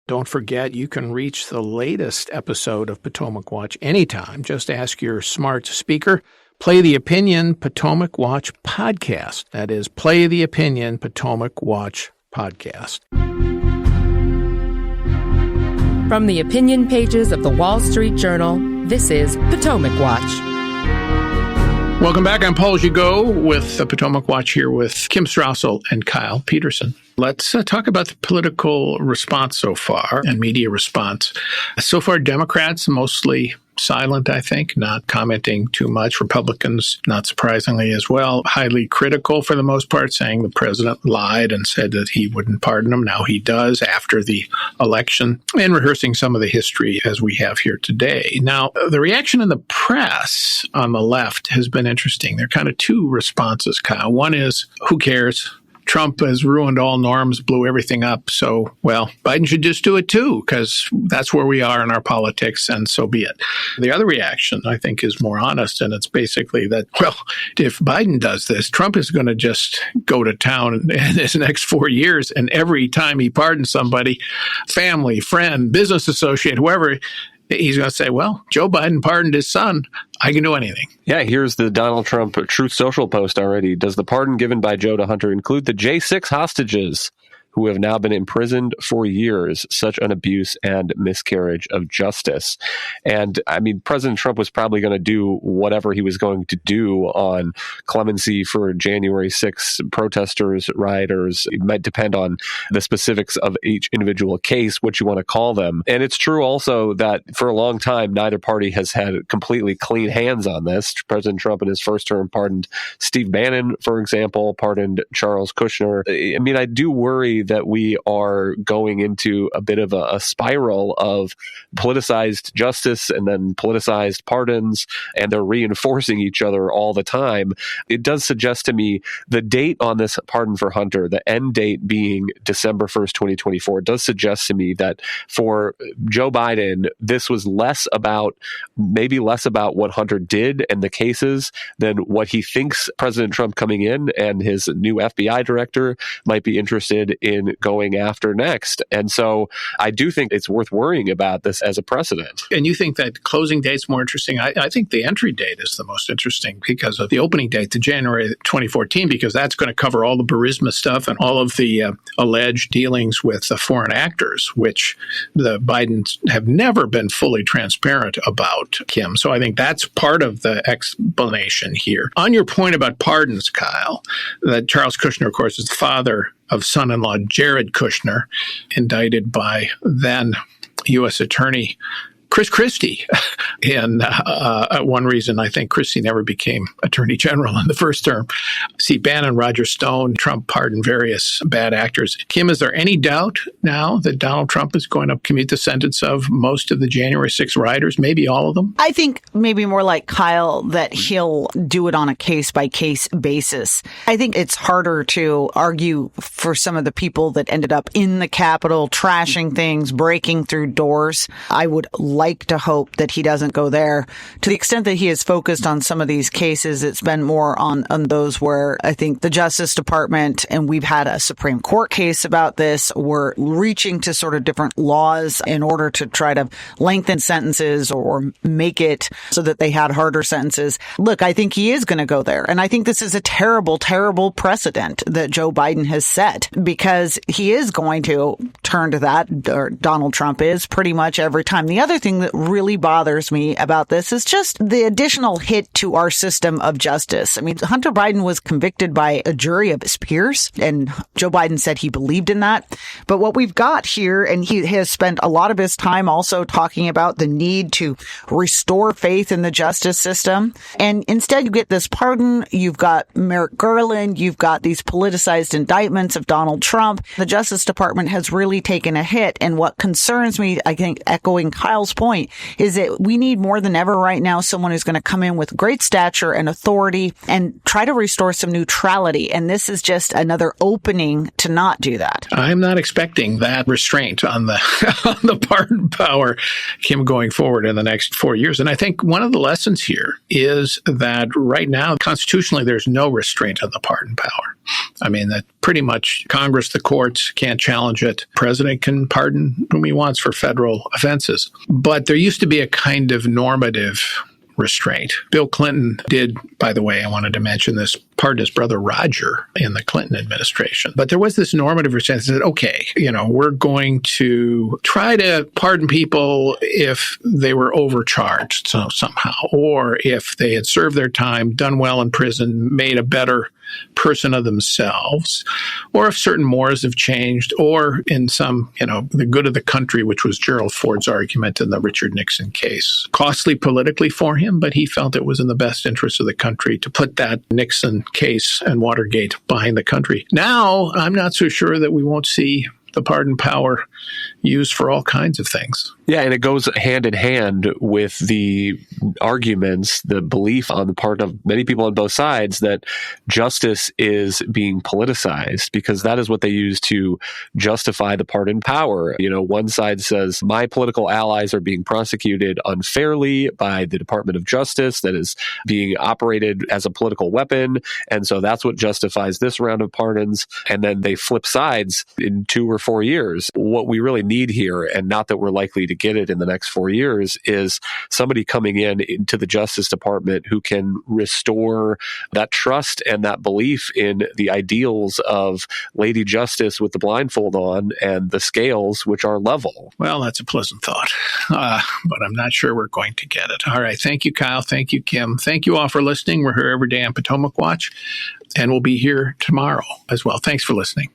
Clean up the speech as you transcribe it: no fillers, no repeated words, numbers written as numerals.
Don't forget, you can reach the latest episode of Potomac Watch anytime. Just ask your smart speaker, Play the Opinion Potomac Watch Podcast. That is, Play the Opinion Potomac Watch Podcast. From the opinion pages of the Wall Street Journal, this is Potomac Watch. Welcome back. I'm Paul Gigot with the Potomac Watch here with Kim Strassel and Kyle Peterson. Let's talk about the political response so far and media response. So far, Democrats mostly silent, I think, not commenting too much. Republicans, not surprisingly as well, highly critical for the most part, saying the president lied and said that he wouldn't pardon him. Now he does after the election, and rehearsing some of the history as we have here today. Now, the reaction in the press on the left has been interesting. There are kind of two responses, Kyle. One is, who cares? Trump has ruined all norms, blew everything up. So, well, Biden should just do it too, because that's where we are in our politics, and so be it. The other reaction, I think, is more honest, and it's basically that, well, if Biden does this, Trump is going to just go to town in his next 4 years, and every time he pardons somebody, family, friend, business associate, whoever, he's going to say, well, Joe Biden pardoned his son. I can do anything. Yeah, here's the Donald Trump Truth Social post already. Does the pardon given by Joe to Hunter include the J6 hostages who have now been imprisoned for years? Such an abuse and miscarriage of justice. And I mean, President Trump was probably going to do whatever he was going to do on clemency for January 6th protesters, rioters. It might depend on the specifics of each individual case, what you want to call them. And it's true also that for a long time, neither party has had completely clean hands on this. President Trump in his first term pardoned Steve Bannon, for example, pardoned Charles Kushner. I mean, I do worry that we are going into a bit of a spiral of politicized justice and then politicized pardons, and they're reinforcing each other all the time. It does suggest to me the date on this pardon for Hunter, the end date being December 1st, 2024, does suggest to me that for Joe Biden, this was maybe less about what Hunter did and the cases than what he thinks President Trump coming in and his new FBI director might be interested in going after next. And so I do think it's worth worrying about this as a precedent. And you think that closing date's more interesting? I think the entry date is the most interesting because of the opening date to January 2014, because that's going to cover all the Burisma stuff and all of the alleged dealings with the foreign actors, which the Bidens have never been fully transparent about, Kim. So I think that's part of the explanation here. On your point about pardons, Kyle, that Charles Kushner, of course, is the father of son-in-law Jared Kushner, indicted by then U.S. Attorney Chris Christie. And one reason I think Christie never became Attorney General in the first term. See, Bannon, Roger Stone, Trump pardoned various bad actors. Kim, is there any doubt now that Donald Trump is going to commute the sentence of most of the January 6th rioters, maybe all of them? I think maybe more like Kyle, that he'll do it on a case-by-case basis. I think it's harder to argue for some of the people that ended up in the Capitol, trashing things, breaking through doors. I would like to hope that he doesn't go there. To the extent that he is focused on some of these cases, it's been more on those where I think the Justice Department, and we've had a Supreme Court case about this, were reaching to sort of different laws in order to try to lengthen sentences or make it so that they had harder sentences. Look, I think he is going to go there. And I think this is a terrible, terrible precedent that Joe Biden has set, because he is going to turn to that, or Donald Trump is, pretty much every time. The other thing that really bothers me about this is just the additional hit to our system of justice. I mean, Hunter Biden was convicted by a jury of his peers, and Joe Biden said he believed in that. But what we've got here, and he has spent a lot of his time also talking about the need to restore faith in the justice system. And instead you get this pardon, you've got Merrick Garland, you've got these politicized indictments of Donald Trump. The Justice Department has really taken a hit. And what concerns me, I think, echoing Kyle's point, is that we need more than ever right now someone who's going to come in with great stature and authority and try to restore some neutrality. And this is just another opening to not do that. I'm not expecting that restraint on the on the pardon power, Kim, going forward in the next 4 years. And I think one of the lessons here is that right now, constitutionally, there's no restraint on the pardon power. I mean, that pretty much Congress, the courts can't challenge it. President can pardon whom he wants for federal offenses. But there used to be a kind of normative restraint. Bill Clinton did, by the way, I wanted to mention this, pardon his brother Roger in the Clinton administration. But there was this normative restraint that said, okay, we're going to try to pardon people if they were overcharged somehow, or if they had served their time, done well in prison, made a better person of themselves, or if certain mores have changed, or in some, the good of the country, which was Gerald Ford's argument in the Richard Nixon case. Costly politically for him, but he felt it was in the best interest of the country to put that Nixon case and Watergate behind the country. Now, I'm not so sure that we won't see the pardon power used for all kinds of things. Yeah, and it goes hand in hand with the arguments, the belief on the part of many people on both sides that justice is being politicized, because that is what they use to justify the pardon power. One side says, my political allies are being prosecuted unfairly by the Department of Justice that is being operated as a political weapon, and so that's what justifies this round of pardons. And then they flip sides in 2 or 4 years. What we really need here, and not that we're likely to get it in the next 4 years, is somebody coming into the Justice Department who can restore that trust and that belief in the ideals of Lady Justice with the blindfold on and the scales, which are level. Well, that's a pleasant thought, but I'm not sure we're going to get it. All right. Thank you, Kyle. Thank you, Kim. Thank you all for listening. We're here every day on Potomac Watch, and we'll be here tomorrow as well. Thanks for listening.